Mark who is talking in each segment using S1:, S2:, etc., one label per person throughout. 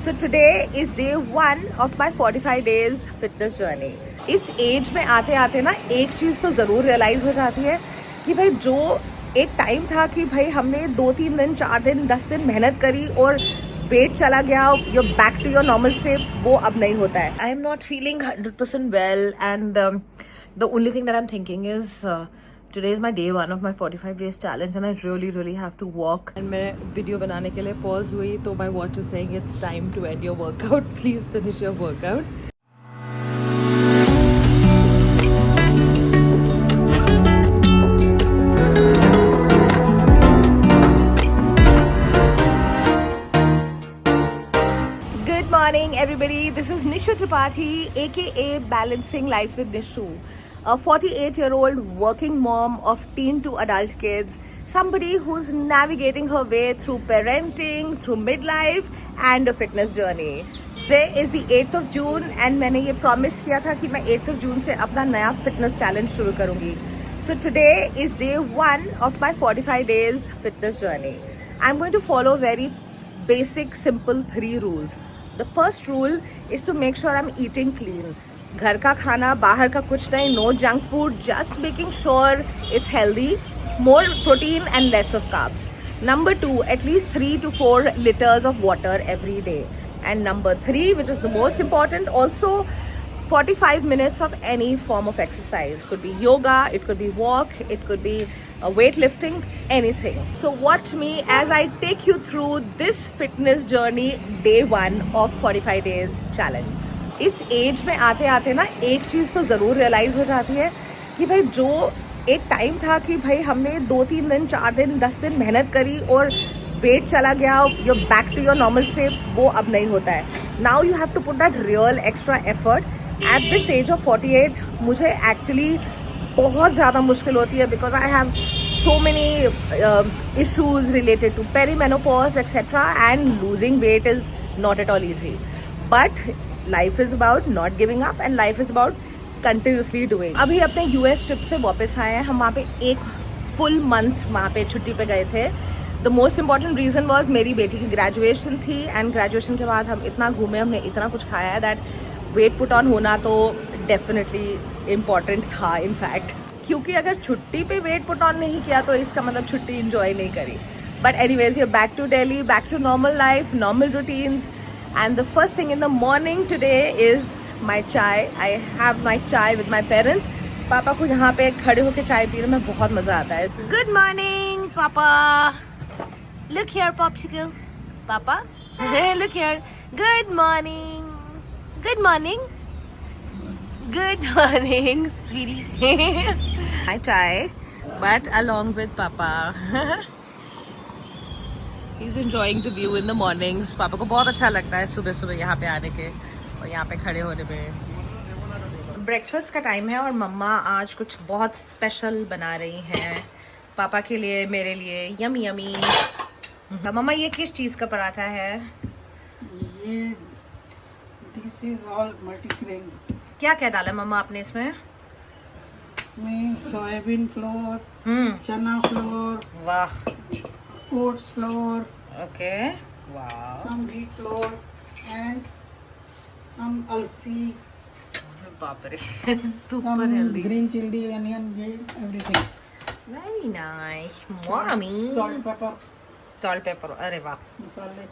S1: So today is day 1 of my 45 days fitness journey. इस as में आते आते ना एक चीज़ तो ज़रूर रियलाइज़ हो जाती है कि भाई जो एक टाइम था कि भाई हमने 2-3 दिन 4 दिन 10 दिन मेहनत करी और वेट चला गया, you're back to your normal shape, वो अब नहीं होता है. I am not feeling 100% well and the only thing that I'm thinking is today is my day 1 of my 45 days challenge and I really have to walk. And मैं video बनाने के लिए pause हुई तो my watch is saying it's time to end your workout. Please finish your workout. Good morning everybody, this is Nishu Tripathi aka Balancing Life with Nishu, a 48-year-old working mom of teen to adult kids, somebody who's navigating her way through parenting, through midlife and a fitness journey. Today is the 8th of June and मैंने ये promise किया था कि मैं 8th of June से अपना नया fitness challenge शुरू करूँगी. So today is day 1 of my 45 days fitness journey. I'm going to follow very basic simple 3 rules. The first rule is to make sure I'm eating clean. घर का खाना, बाहर का कुछ नहीं, no junk food, just making sure it's healthy, more protein and less of carbs. Number 2, at least 3 to 4 liters of water every day. And number 3, which is the most important, also 45 minutes of any form of exercise. Could be yoga, it could be walk, it could be weightlifting, anything. So watch me as I take you through this fitness journey, day 1 of 45 days challenge. इस as में आते आते ना एक चीज़ तो ज़रूर realise हो जाती है कि भाई जो एक टाइम था कि भाई हमने 2-3 दिन 4 दिन 10 दिन मेहनत करी और वेट चला गया, you're back to your normal shape, वो अब नहीं होता है. Now you have to put that real extra effort. At this age of 48 मुझे actually बहुत ज़्यादा मुश्किल होती है because I have so many issues related to perimenopause etc. and losing weight is not at all easy. But life is about not giving up and life is about continuously doing. अभी अपने US trip से वापस आए हैं. हम वहाँ पे एक फुल मंथ वहाँ पे छुट्टी पे गए थे. The most important reason was मेरी बेटी की ग्रेजुएशन थी एंड ग्रेजुएशन के बाद हम इतना घूमे, हमने इतना कुछ खाया है दैट वेट पुट ऑन होना तो डेफिनेटली इम्पॉर्टेंट था इनफैक्ट. क्योंकि अगर छुट्टी पे वेट पुट ऑन नहीं किया तो इसका मतलब छुट्टी इंजॉय नहीं करी. But anyways we are back to Delhi, back to normal life, normal routines. And the first thing in the morning today is my chai. I have my chai with my parents. पापा को यहाँ पे खड़े होके चाय पीने में बहुत मजा आता है. Good morning, Papa. Look here, Popsicle. Papa, look here. Good morning. Good morning. Good morning, sweetie. My chai, but along with Papa. He's enjoying the view in the mornings. पापा को बहुत अच्छा लगता है सुबह सुबह यहाँ पे आने के और यहाँ पे खड़े होने में. ब्रेकफास्ट का टाइम है और मम्मा आज कुछ बहुत स्पेशल बना रही हैं पापा के लिए, मेरे लिए. Yummy yummy. मम्मा ये किस चीज़ का पराठा है?
S2: ये दिस इज ऑल मल्टीग्रेन.
S1: क्या क्या डाला मम्मा आपने इसमें?
S2: इसमें सोयाबीन फ्लोर, चना फ्लोर,
S1: वाह,
S2: oats flour,
S1: okay, wow,
S2: some wheat flour and some alsi,
S1: बाप रे,
S2: some
S1: super healthy,
S2: green chili, onion, everything.
S1: very nice, mommy.
S2: Salt, pepper,
S1: अरे वाह.
S2: masala.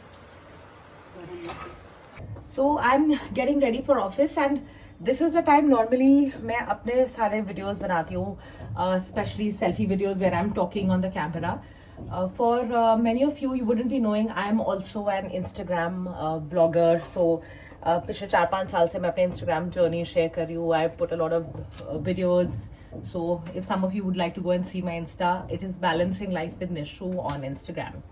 S1: So I'm getting ready for office and this is the time normally मैं अपने सारे videos बनाती हूँ, especially selfie videos where I'm talking on the camera. For many of you, you wouldn't be knowing I am also an Instagram vlogger. So पिछले 4-5 साल से मैं अपने Instagram journey share कर रही हूँ. I put a lot of videos. So if some of you would like to go and see my Insta, it is Balancing Life with Nishu on Instagram.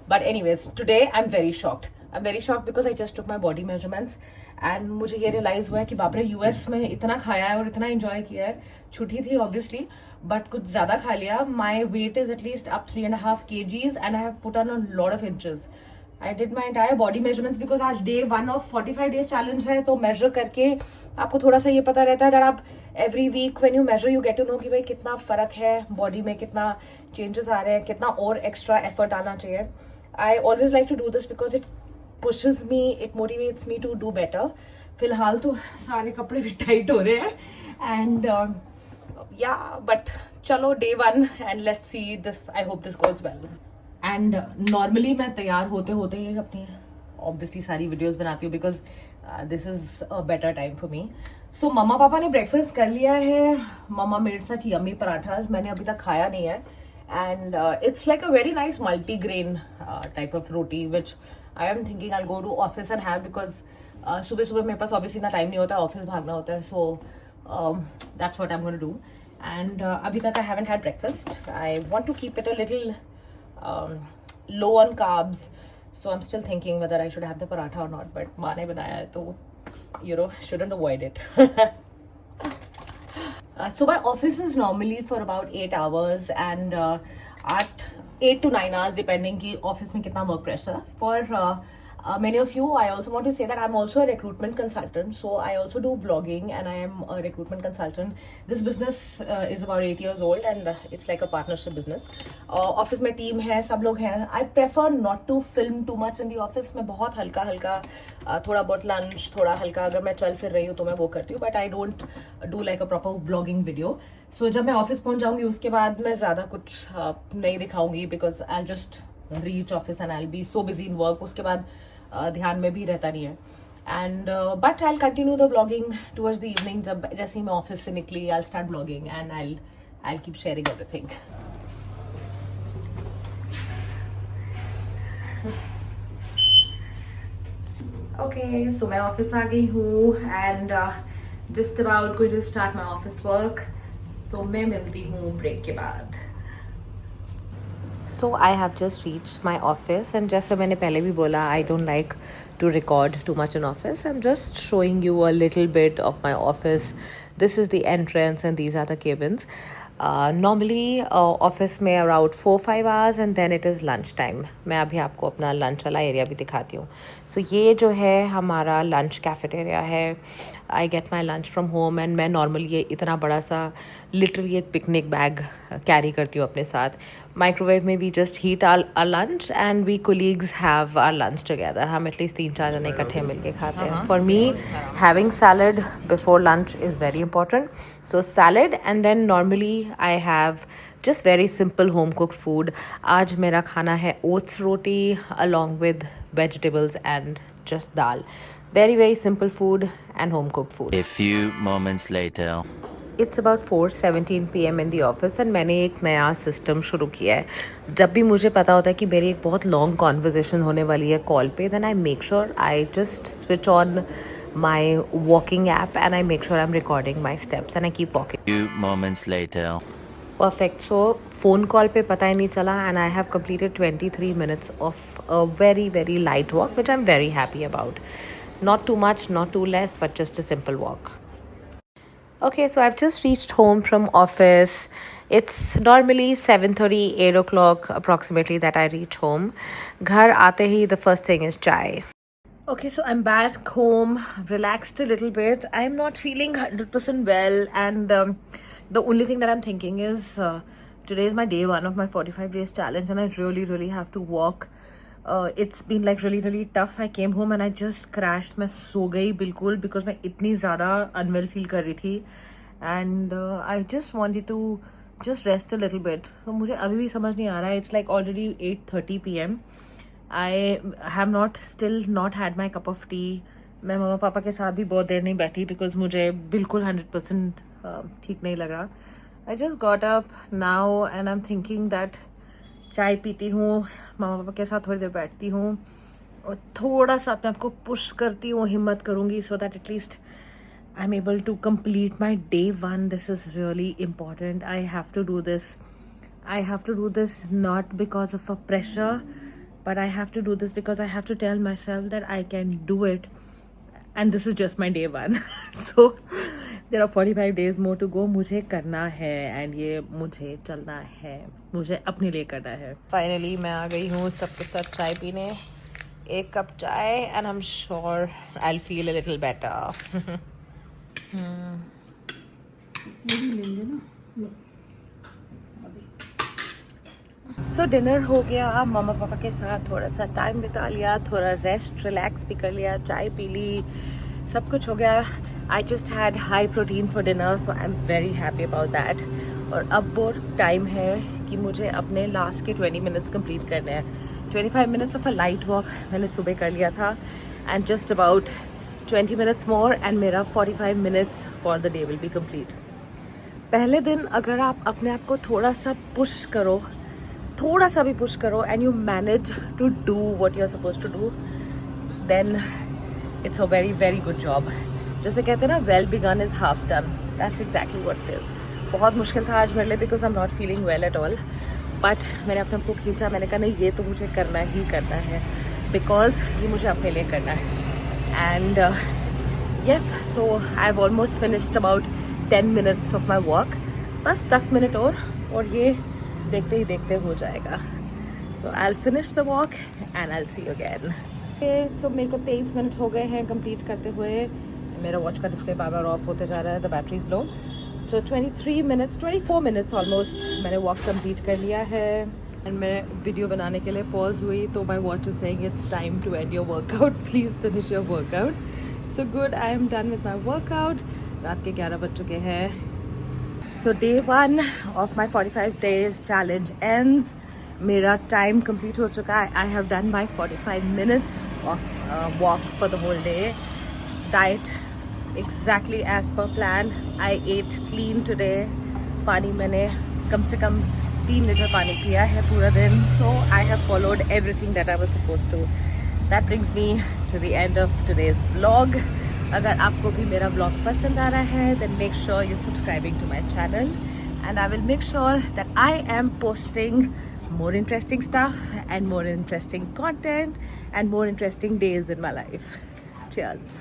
S1: But anyways, today I'm very shocked. I'm very shocked because I just took my body measurements and मुझे ये realize हुआ है कि बाप रे US में इतना खाया है और इतना enjoy किया है. छुट्टी थी obviously, but कुछ ज़्यादा खा लिया. My weight is at least up 3.5 kgs and I have put on a lot of inches. I did my entire body measurements because आज day 1 of 45 days challenge है तो measure करके आपको थोड़ा सा ये पता रहता है that आप every week when you measure you get to know कि भाई कितना फ़र्क है body में, कितना changes आ रहे हैं, कितना और extra effort आना चाहिए. I always like to do this because it pushes me, it motivates me to do better. फिलहाल तो सारे कपड़े भी टाइट हो रहे हैं and yeah, but चलो day one and let's see this. I hope this goes well. And normally मैं तैयार होते होते ही अपनी obviously सारी वीडियोस बनाती हूँ because this is a better time for me. So मम्मा पापा ने ब्रेकफास्ट कर लिया है. मम्मा मेड सच यम्मी पराठास, मैंने अभी तक खाया नहीं है. And it's like a very nice multi-grain type of roti which I am thinking I'll go to office and have because सुबह सुबह मेरे पास obviously इतना टाइम नहीं होता है, ऑफिस भागना होता है. So that's what I'm going to do. And abhi tak I haven't had breakfast. I want to keep it a little low on carbs. So I'm still thinking whether I should have the paratha or not. But maa ne banaya hai to, you know, shouldn't avoid it. So my office is normally for about 8 hours and at 8 to 9 hours depending ki office mein kitna work pressure. For many of you, I also want to say that I'm also a recruitment consultant. So I also do vlogging and I am a recruitment consultant. This business is about 8 years old and it's like a partnership business. Office में team है, सब लोग हैं. I prefer not to film too much in the office. मैं बहुत हल्का हल्का थोड़ा बहुत lunch, थोड़ा हल्का अगर मैं चल फिर रही हूँ तो मैं वो करती हूँ. But I don't do like a proper vlogging video. So जब मैं office पहुँच जाऊँगी उसके बाद मैं ज़्यादा कुछ नहीं दिखाऊँगी because I'll just reach office and I'll be so busy in work. उसके बाद ध्यान में भी रहता नहीं है. And but I'll continue the vlogging towards the evening. जब जैसे ही मैं ऑफिस से निकली I'll start vlogging and I'll keep sharing everything. Okay, so मैं ऑफिस आ गई हूँ and just about going to start my office work. So मैं मिलती हूँ ब्रेक के बाद. So I have just reached my office and जैसे मैंने पहले भी बोला I don't like to record too much in office. I'm just showing you a little bit of my office. This is the entrance and these are the cabins. Normally office में around 4-5 hours and then it is lunch time. मैं अभी आपको अपना lunch वाला area भी दिखाती हूँ. So ये जो है हमारा lunch cafeteria है. I get my lunch from home and मैं normally ये इतना बड़ा सा literally एक picnic bag carry करती हूँ अपने साथ. Microwave में we just heat our lunch and we colleagues have our lunch together. हम at least 3-4 जने इकट्ठे मिलके खाते हैं. For me, having salad before lunch is very important. So salad and then normally I have just very simple home cooked food. आज मेरा खाना है oats roti along with vegetables and just dal. Very very simple food and home cooked food.
S3: A few moments later.
S1: It's about 4:17 PM in the office and मैंने एक नया system शुरू किया है. जब भी मुझे पता होता है कि मेरी एक बहुत लॉन्ग कॉन्वर्जेसन होने वाली है कॉल पे, then I make sure I just switch on my walking app and I make sure I'm recording my steps and I keep walking.
S3: Few moments later.
S1: Perfect. So phone call पे पता ही नहीं चला and I have completed 23 minutes of a very very light walk which I'm very happy about. Not too much, not too less, but just a simple walk. Okay, so I've just reached home from office. It's normally 7:30, 8 o'clock approximately that I reach home. घर आते ही the first thing is chai. Okay, so I'm back home, relaxed a little bit. I'm not feeling 100% well and the only thing that I'm thinking is today is my day 1 of my 45 days challenge and I really have to walk. It's been like really tough. I came home and I just crashed. मैं सो गई बिल्कुल because मैं इतनी ज़्यादा unwell feel कर रही थी and I just wanted to just rest a little bit. तो मुझे अभी भी समझ नहीं आ रहा है. It's like already 8:30 PM. I have still not had my cup of tea. मैं मम्मा पापा के साथ भी बहुत देर नहीं बैठी because मुझे बिल्कुल 100% ठीक नहीं लग रहा. I just got up now and I'm thinking that चाय पीती हूँ, मामा पापा के साथ थोड़ी देर बैठती हूँ और थोड़ा सा अपने आप को पुश करती हूँ, हिम्मत करूँगी so that at least I'm able to complete my day 1. This is really important. I have to do this. I have to do this not because of a pressure, but I have to do this because I have to tell myself that I can do it. And this is just my day 1. So there are 45 days more to go. मुझे करना है and ये मुझे चलना है, मुझे अपने लिए करना है. Finally मैं आ गई हूँ सबके साथ चाय पीने. 1 cup चाय and I'm sure I'll feel a little better.
S2: ये भी लेंगे ना. लो. अभी.
S1: सो डिनर हो गया, मम्मा पापा के साथ थोड़ा सा टाइम बिता लिया, थोड़ा रेस्ट रिलैक्स भी कर लिया, चाय पी ली, सब कुछ हो गया. I just had high protein for dinner, so I am very happy about that. और अब वो टाइम है कि मुझे अपने लास्ट के 20 मिनट्स कंप्लीट करने हैं. 25 minutes of a light walk मैंने सुबह कर लिया था, and just about 20 minutes more and मेरा 45 minutes for the day will be complete. पहले दिन अगर आप अपने आप को थोड़ा सा पुश करो, थोड़ा सा भी पुश करो, and you manage to do what you are suppose to do, then it's a very very good job. जैसे कहते हैं ना, well begun is half done. That's exactly what it is. बहुत मुश्किल था आज मेरे लिए, because I am not feeling well at all. But मैंने अपने आप को खींचा, मैंने कहा नहीं, ये तो मुझे करना ही करना है, बिकॉज ये मुझे अपने लिए करना है. And yes, so I have almost finished about 10 minutes of my walk. बस 10 मिनट और ये देखते ही देखते हो जाएगा. So I will finish the walk and I will see you again. So मेरे को 23 मिनट हो गए हैं कंप्लीट करते हुए. मेरा वॉच का डिस्प्ले बार बार ऑफ होते जा रहा है, the battery is low. So 24 minutes almost मैंने वॉक कंप्लीट कर लिया है. एंड मैं वीडियो बनाने के लिए पॉज हुई तो my watch is saying it's time to end your workout, please finish your workout. So good, I am done with my workout. रात के 11 बज चुके हैं. So day 1 of my 45 days challenge ends. मेरा टाइम कंप्लीट हो चुका है. I have done my 45 minutes of walk for the whole day. Diet exactly as per plan. I ate clean today. पानी मैंने कम से कम 3 लीटर पानी पिया है पूरा दिन. So I have followed everything that I was supposed to. That brings me to the end of today's vlog. अगर आपको भी मेरा vlog पसंद आ रहा है, then make sure you're subscribing to my channel, and I will make sure that I am posting more interesting stuff and more interesting content and more interesting days in my life. Cheers.